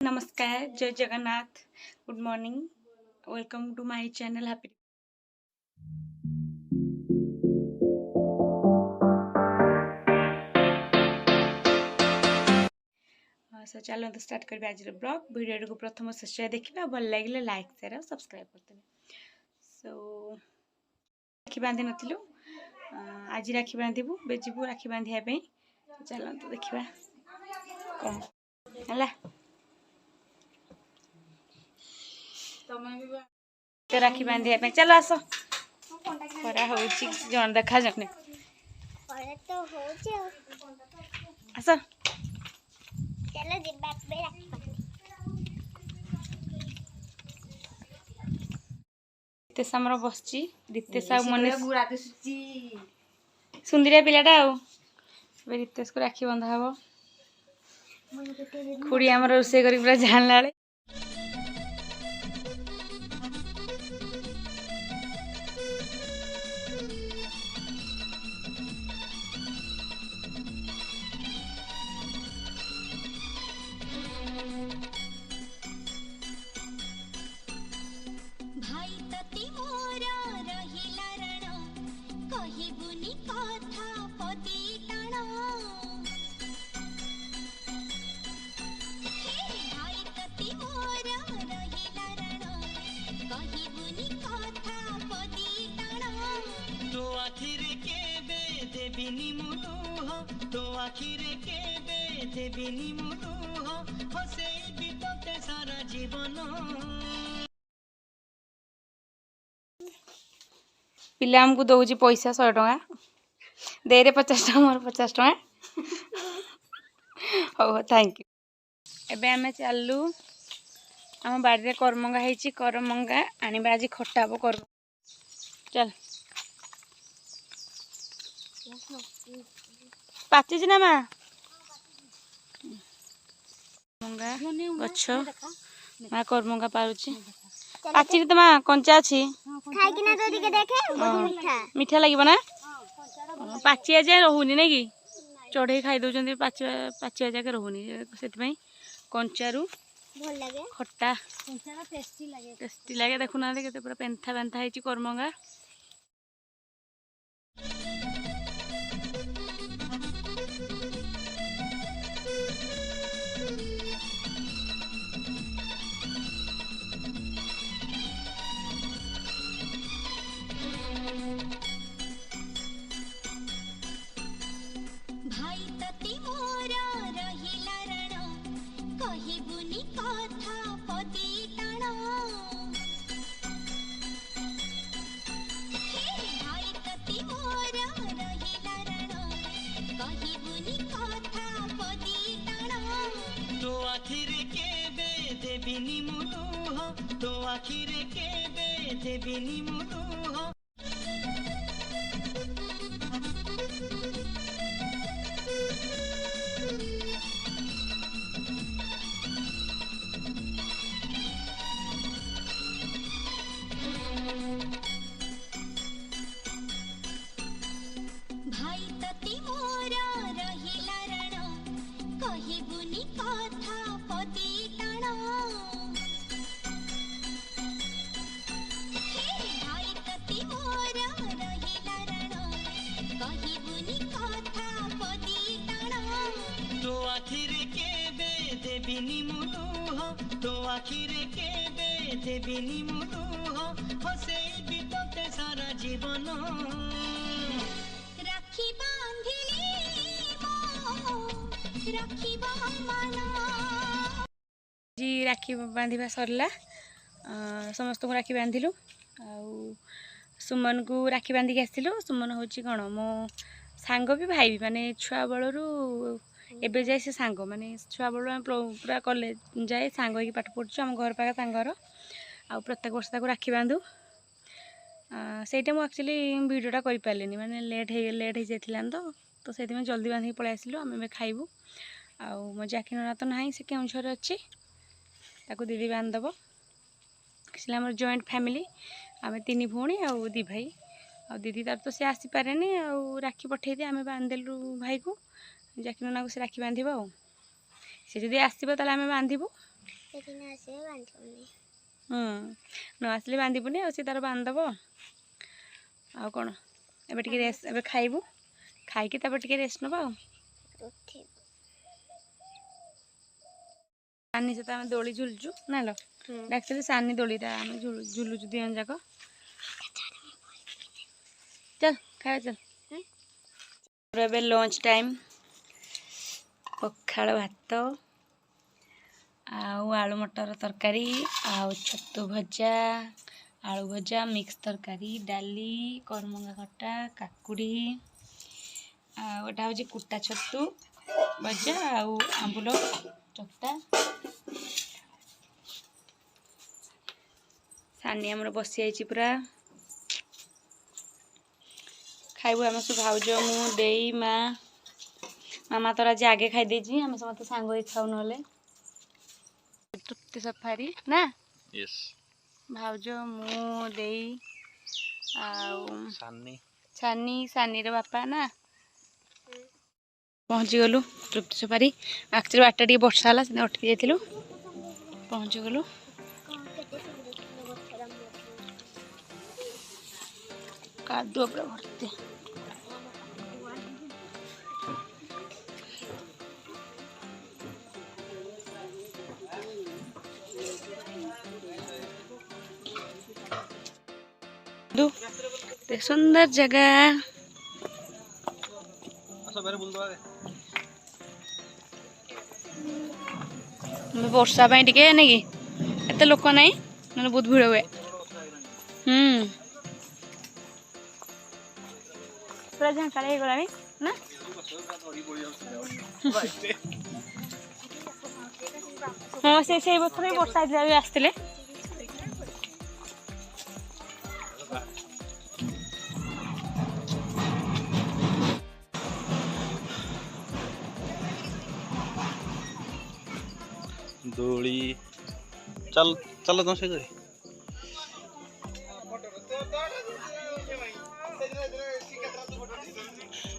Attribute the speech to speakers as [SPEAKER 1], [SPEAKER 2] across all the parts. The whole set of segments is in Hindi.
[SPEAKER 1] नमस्कार, जय Jagannath, good morning, welcome to my channel happy. So चलो तो स्टार्ट करिए आज ब्लॉग वीडियो को प्रथम शेष देखिए भल लगे लाइक शेयर और सब्सक्राइब करते। सो राखी बांधि नथिलु आज राखी बांधबू बेजिबू राखी बांधिया चलो तो देखिए कौन है तो राखी बांधिया चलो आस खरा हो जन देखा जने आस रितेश आमर बस रितेश सुंदरिया पिलाटा रितेश को राखी बंधा हम खुड़ी आमर रोसे कर पूरा जानला पिला आमको दौर पैसा 100 टका दे रे 50 टका मोर 50 टका हो थैंक यू। एबे आमे चलू आम बाड़ी रे करमंगा है करमंगा आनिबा आज खट्टा हबो कर चल पाची ना माँ गछ माँ करमंगा पारुची पाची तो माँ कंचा अच्छी मीठा लगे ना पाचिया जाए रोनी ना कि चढ़े खाई दौरान पाचिया जाके रोनी से कंचारू खट्टा टेस्टी लगे देखुना के पूरा पेंथा पेंथा है करमंगा सारा जीवन राखी जी राखी बांधिबा सरला समस्त को राखी बांधिलु सुमन को राखी बांधिक आसलु सुमन हूँ कौन मो सांग भी भाई भी माने छुआ बलू एबे जाए से सांग माने छुआ बलू पूरा कॉलेज जाए सांग होगी पाठ पढ़ु आम घर पाख सांगर आ प्रत्येक वर्ष ताको राखी बांधु सेटा मुझे एक्चुअली वीडियोटा कर पारे माने लेट हो जाता तो से जल्दी बांधिक पलि आसलु आम खाइबू आ मो जाकी ना तो ना से केउझर अच्छी ताको दीदी बांधदेव एक्चुअली आम जॉइंट फैमिली आम 3 भौणी आ 2 भाई आ दीदी तार तो सी आसीपारे राखी पठे दिए आम बांधिदेलु भाई को जाकी ना को से राखी बांध सी जब आसब ताल आम बांधबू न आसले बांधबुनि आ तार बांधदेव आ कौन एबे टिके रेस्ट एबे खाइबू खाइके तापर टिके रेस्ट नबा सानी से आम दोली झुलचु ना लो एक्चुअली सानी दोलीटा आम झुलुचु दिहन जाक चल खाया चल एबे लंच टाइम पखाड़ भात आलू मटर तरकारी छतु भजा आलू भजा मिक्स तरकारी डाली करमंगा खटा काकुड़ी गोटा हूँ कुटा छतु भजा आंबुल चकटा सानी आमर बसी आई पूरा खाइबू आम सब भाउज मु देई माँ मामा तो आज आगे खाई देजी आम समस्त सांग होई खाऊ नले तृप्ति सफारी ना
[SPEAKER 2] यस
[SPEAKER 1] भाउज मु देई
[SPEAKER 2] सानी
[SPEAKER 1] सानी सानी रे बापा ना पहुँची गलु तृप्ति सफारी एक्चुअली बाटा टी वर्षा है से अटकी जाइलु पहुँची गलु कादुआ पूरा भर्ती सुंदर जगह वर्षा टे नहीं एत लोक ना ना बहुत भिड़ हुए पूरा झांकाड़ हो गला ना हाँ से बर्षा वर्षा आसते
[SPEAKER 2] दोली चल चल तुम से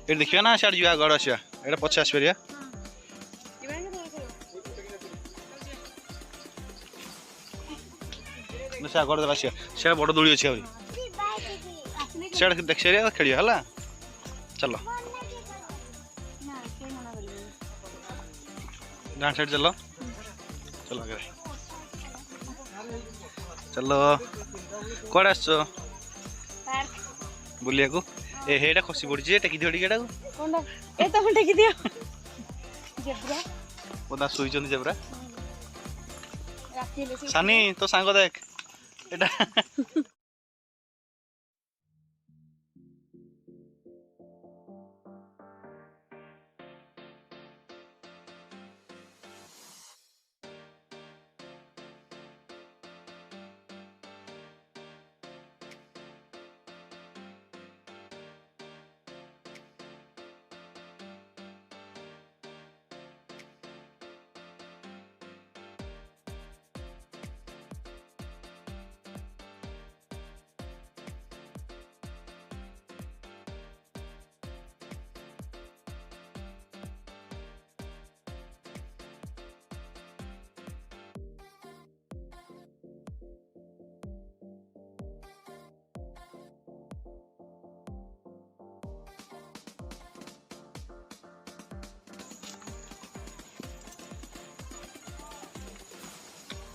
[SPEAKER 2] ये देखिए ना सियाड़ जा गड़ आसा ये पचे आस पारिया गड़ देवा सिया बड़ दोली अच्छी सियाड़ देख सारिया खेल है चलो डान साइड चलो चलो आगे चलो कौन आस बुलिया को एटा खसी पड़ी टेकी दियो टिकेटा को
[SPEAKER 1] टेकी दियो जेब्रा
[SPEAKER 2] ओदा सोई चंदी जेब्रा सानी तो सांग देख एटा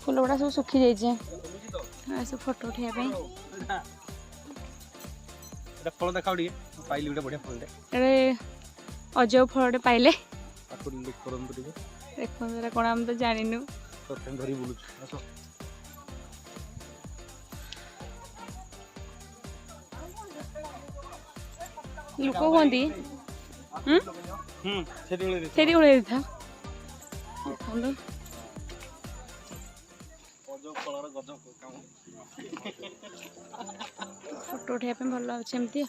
[SPEAKER 1] फूल गुड़ा सब सुखी जाइए सब फोटो उठाइबा
[SPEAKER 2] फल देखा पाइली गोटे बढ़िया फल
[SPEAKER 1] अजब फलटे पाइले
[SPEAKER 2] देखो
[SPEAKER 1] देखो कौन आम तो जानिनु
[SPEAKER 2] धरी बुलुछु
[SPEAKER 1] लोक कहती सेठी उड़े था फोटो उठाइबा भल लाଗୁଛି एमती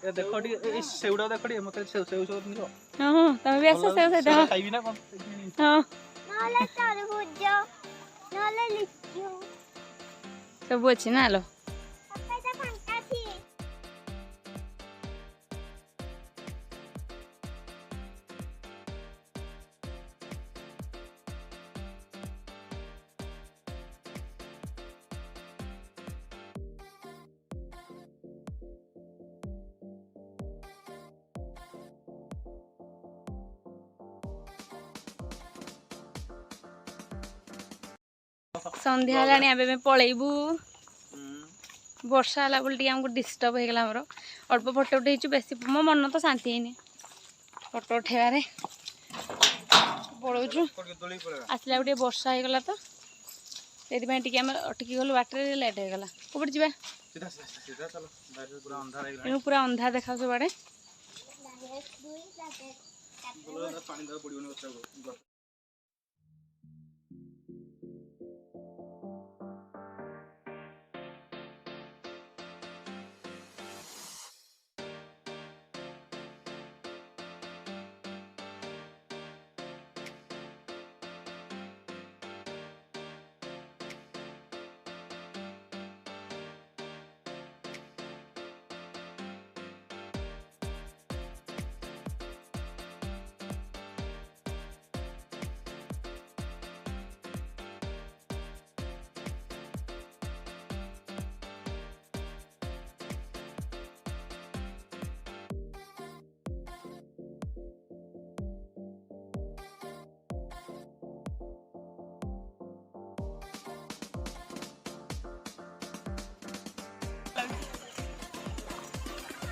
[SPEAKER 2] देखो टी सेउडा देखो टी मते सेउ सेउ सब नियो
[SPEAKER 1] हां तमे भी आसे सेउ सेउ
[SPEAKER 2] खाइबी ना कोन
[SPEAKER 1] हां
[SPEAKER 3] नाले तरबूज नाले लीची
[SPEAKER 1] सब अच्छी ना लो संध्या हेलाणी आबे में पळेबू वर्षा होला बोल टी हमको डिस्टर्ब हो गला हमरो अल्प फोटो उठेछु बेसी मो मन तो शांति हेनी फोटो उठेबारे पळौछु आसला गोटे वर्षा हो गला तो सेति टी अटकी गलु बाटर लेट हो गला कोबड़ जीवा पूरा अंधार देखा सब बाड़े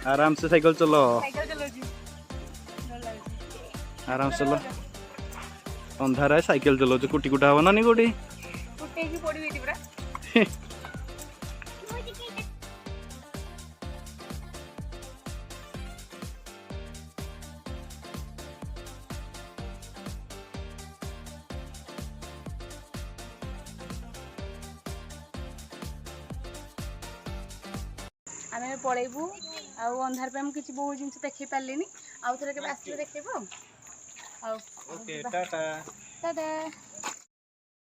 [SPEAKER 2] आराम से साइकिल चलो आराम से चलो अंधार है साइकिल चलो जो कुटी कुटा हवा नहीं कोटी
[SPEAKER 1] आम पलैबू आउ अंधार पे किसी बहुत जिन देखी पारे आउ थे के आसले देखेबू
[SPEAKER 2] ओके टाटा
[SPEAKER 1] टाटा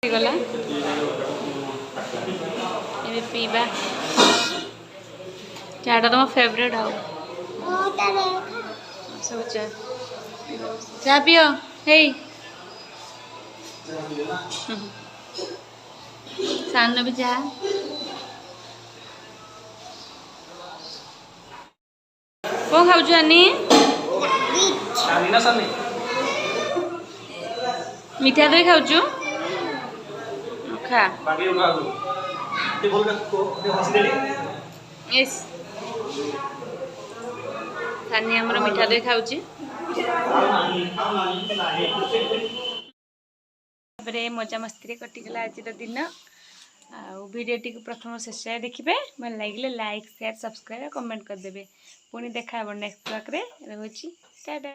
[SPEAKER 1] गला ये पीबा चाटा तुम फेवरेट आउ सब चा पियो हे सान भी चा कौन खाऊ आनी मिठा दही खाऊ खा सानी आमर मिठा दही खाऊची मजा मस्ती कटिगला आज दिन वीडियो टी प्रथम शेष देखिए भल लगे लाइक शेयर सब्सक्राइब कमेंट करदे पुणी देखा नेक्स्ट ब्लॉग रे रोची टाटा।